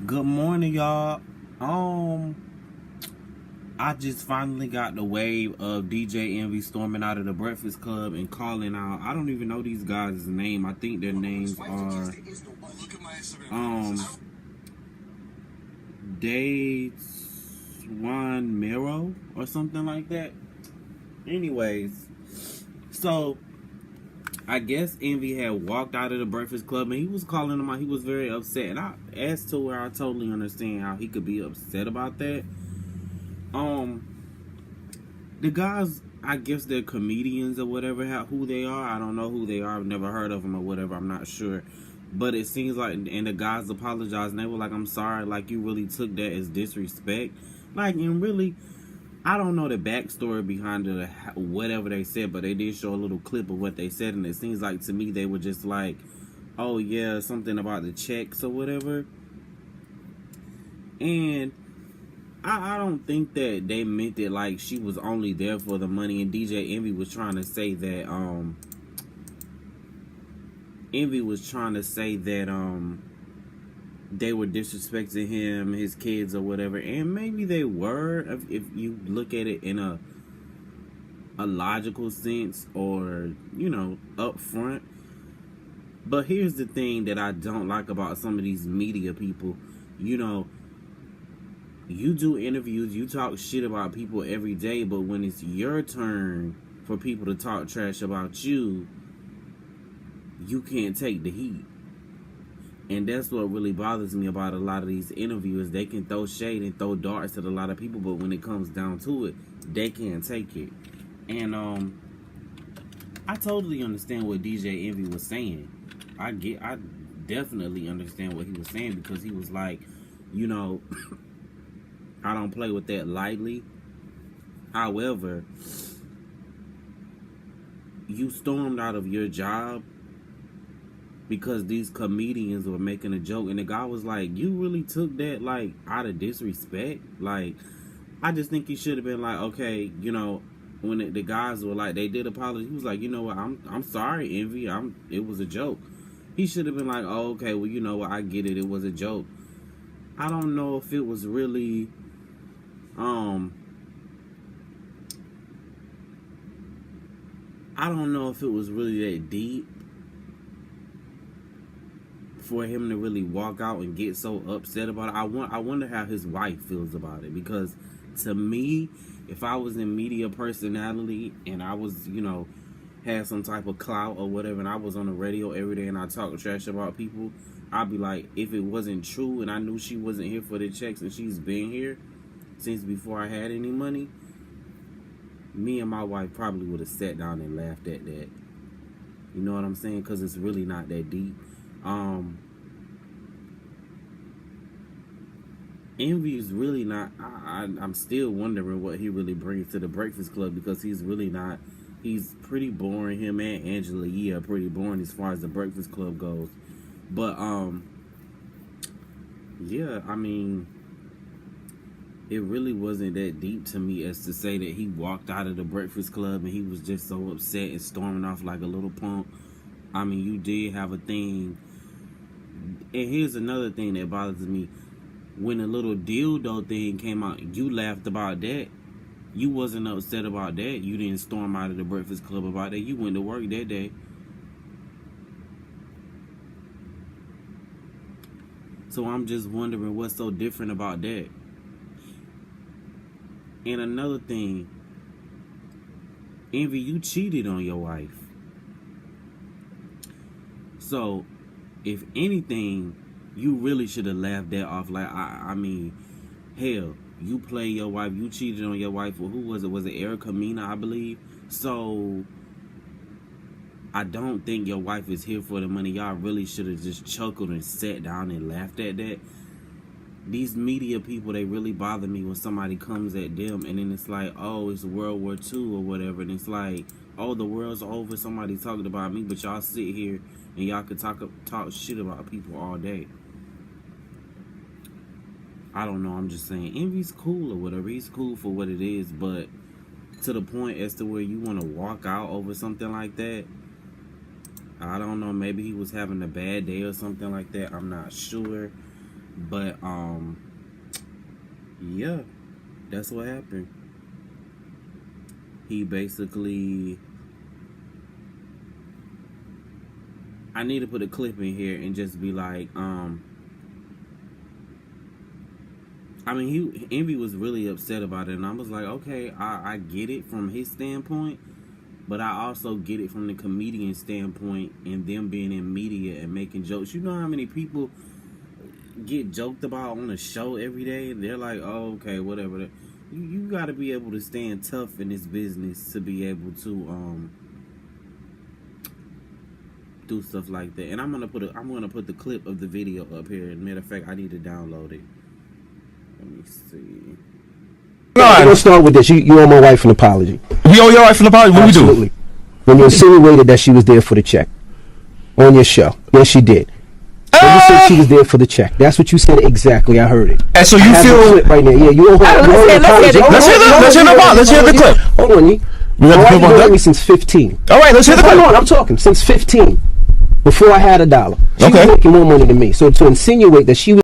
Good morning, y'all. Um, I just finally got the wave of DJ Envy storming out of the Breakfast Club and calling out. I don't even know these guys' name. I think their names are um Day Swan Miro or something like that. Anyways, so I guess Envy had walked out of the Breakfast Club and he was calling them out. He was very upset, and as to where I totally understand how he could be upset about that. Um, the guys, I guess they're comedians or whatever. Who they are, I don't know who they are. I've never heard of them or whatever. I'm not sure. But it seems like, and the guys apologized and they were like, "I'm sorry. Like, you really took that as disrespect." Like, and really, I don't know the backstory behind it, whatever they said, but they did show a little clip of what they said, and it seems like to me they were just like, "Oh yeah, something about the checks or whatever." And I don't think that they meant it like she was only there for the money, and DJ Envy was trying to say that they were disrespecting him, his kids or whatever, and maybe they were if you look at it in a logical sense, or up front. But here's the thing that I don't like about some of these media people. You do interviews, you talk shit about people every day, but when it's your turn for people to talk trash about you, you can't take the heat. And that's what really bothers me about a lot of these interviewers. They can throw shade and throw darts at a lot of people, but when it comes down to it, they can't take it. And I totally understand what DJ Envy was saying. I definitely understand what he was saying, because he was like, I don't play with that lightly. However, you stormed out of your job because these comedians were making a joke, and the guy was like, "You really took that like out of disrespect?" Like, I just think he should have been like, "Okay, when the guys were like, they did apologize." He was like, "You know what? I'm sorry, Envy. It was a joke." He should have been like, "Oh, okay. Well, you know what? I get it. It was a joke." I don't know if it was really I don't know if it was really that deep for him to really walk out and get so upset about it. I wonder how his wife feels about it, because to me, if I was in media personality and I was, had some type of clout or whatever, and I was on the radio every day and I talk trash about people, I'd be like, if it wasn't true and I knew she wasn't here for the checks and she's been here since before I had any money, me and my wife probably would have sat down and laughed at that. You know what I'm saying? Because it's really not that deep. Envy is really not. I'm still wondering what he really brings to the Breakfast Club, because he's really not. He's pretty boring. Him and Angela Yee are pretty boring as far as the Breakfast Club goes. But yeah, I mean, it really wasn't that deep to me as to say that he walked out of the Breakfast Club and he was just so upset and storming off like a little punk. I mean, you did have a thing. And here's another thing that bothers me. When the little dildo thing came out, you laughed about that. You wasn't upset about that. You didn't storm out of the Breakfast Club about that. You went to work that day. So I'm just wondering what's so different about that. And another thing, Envy, you cheated on your wife. So, if anything, you really should have laughed that off. Like, I mean, hell, you play your wife, you cheated on your wife. Well, who was it? Was it Erica Mena, I believe? So, I don't think your wife is here for the money. Y'all really should have just chuckled and sat down and laughed at that. These media people, they really bother me when somebody comes at them and then it's like, oh, it's World War II or whatever. And it's like, oh, the world's over. Somebody talking about me, but y'all sit here and y'all could talk shit about people all day. I don't know. I'm just saying, Envy's cool or whatever. He's cool for what it is, but to the point as to where you want to walk out over something like that, I don't know. Maybe he was having a bad day or something like that. I'm not sure. But yeah, that's what happened. He basically, I need to put a clip in here and just be like, I mean, Envy was really upset about it, and I was like, okay, I get it from his standpoint, but I also get it from the comedian standpoint and them being in media and making jokes. You know how many people get joked about on a show every day? They're like, oh, okay, whatever. You got to be able to stand tough in this business to be able to do stuff like that. And I'm gonna put the clip of the video up here. As a matter of fact, I need to download it. Let me see. We're gonna start with this. You owe my wife an apology. You owe your wife an apology? What Absolutely. We do? When you insinuated that she was there for the check on your show. Yes, she did. You said she was there for the check. That's what you said exactly. I heard it. And so you feel right now? Yeah, you owe her an apology. Let's hear the clip. Hold on, you. We got the clip on me since 15. All right, let's hear the clip. Hold on, I'm talking since 15. Before I had $1, she was making more money than me. So to insinuate that she was